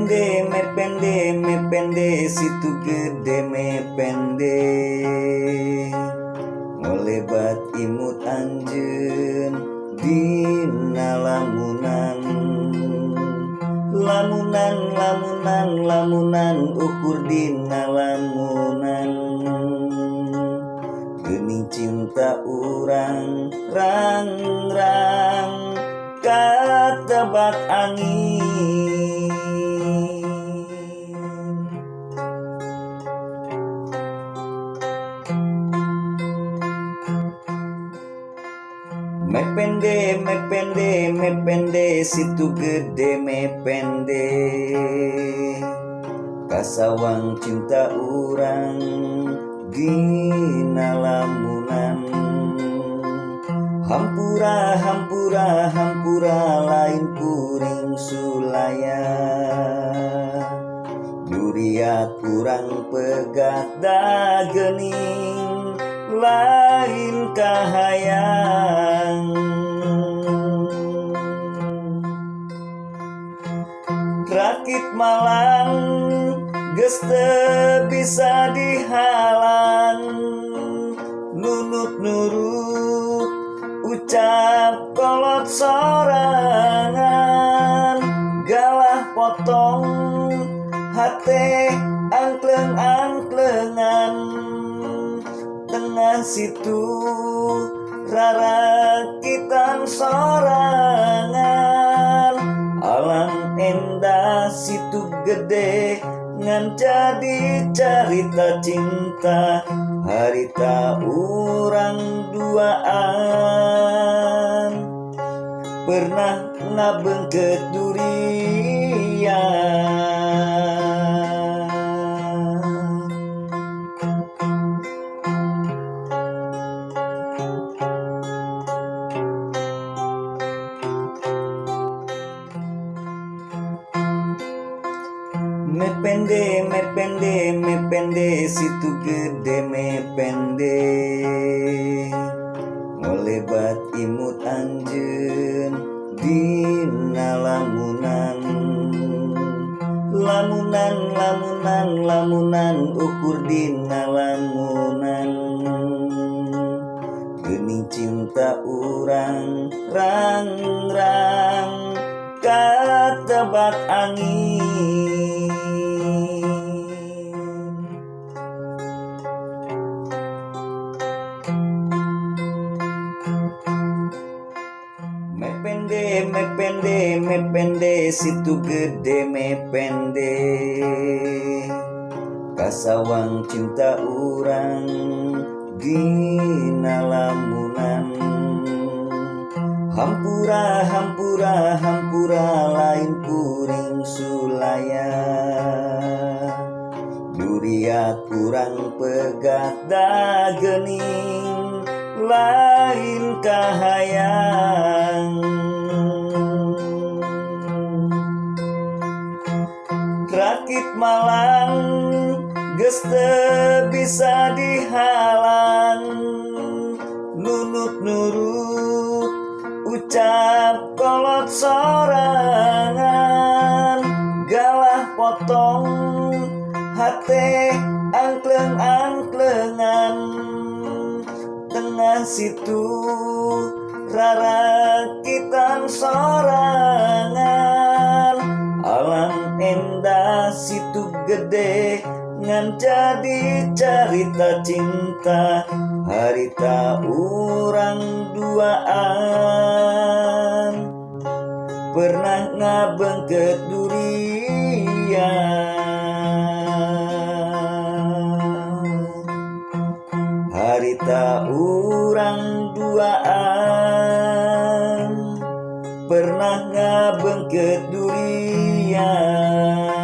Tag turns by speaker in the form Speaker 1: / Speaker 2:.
Speaker 1: me pende, situ gede me pende. Ngolebat imut anjeun dina lamunan. Lamunan ukur dina lamunan. Geuning cinta urang rang katebak angin. Me pende, situ gede me pende. Kasawang cinta urang dina lamunan. Hampura lain puring sulaya. Duriat urang pegat da geuning lain kahayang. Rakit malang geus teu bisa dihalang. Nunut nurut ucap kolot sorangan. Galah potong hate angkleng-angklengan. Tengah situ rarakitan sorangan. Alam endah situ gede ngan jadi carita cinta. Harita urang duaan pernah ngabeungkeut durian. Me pende, situ gede me pende. Ngolebat imut anjeun dina lamunan. Lamunan ukur dina lamunan. Geuning cinta urang rang katebak angin. Me pende, situ gede me pende. Kasawang cinta urang dina lamunan. Hampura lain puring sulaya. Duriat urang pegat da geuning lain kahayang. Rakit malang geus teu bisa dihalang. Nunut nurut ucap kolot sorangan. Galah potong hate angkleng-angklengan. Tengah situ rarakitan sorangan. Alam endah situ gede ngan jadi carita cinta. Harita urang duaan pernah ngabeungkeut durian. Harita urang duaan pernah ngabeungkeut durian.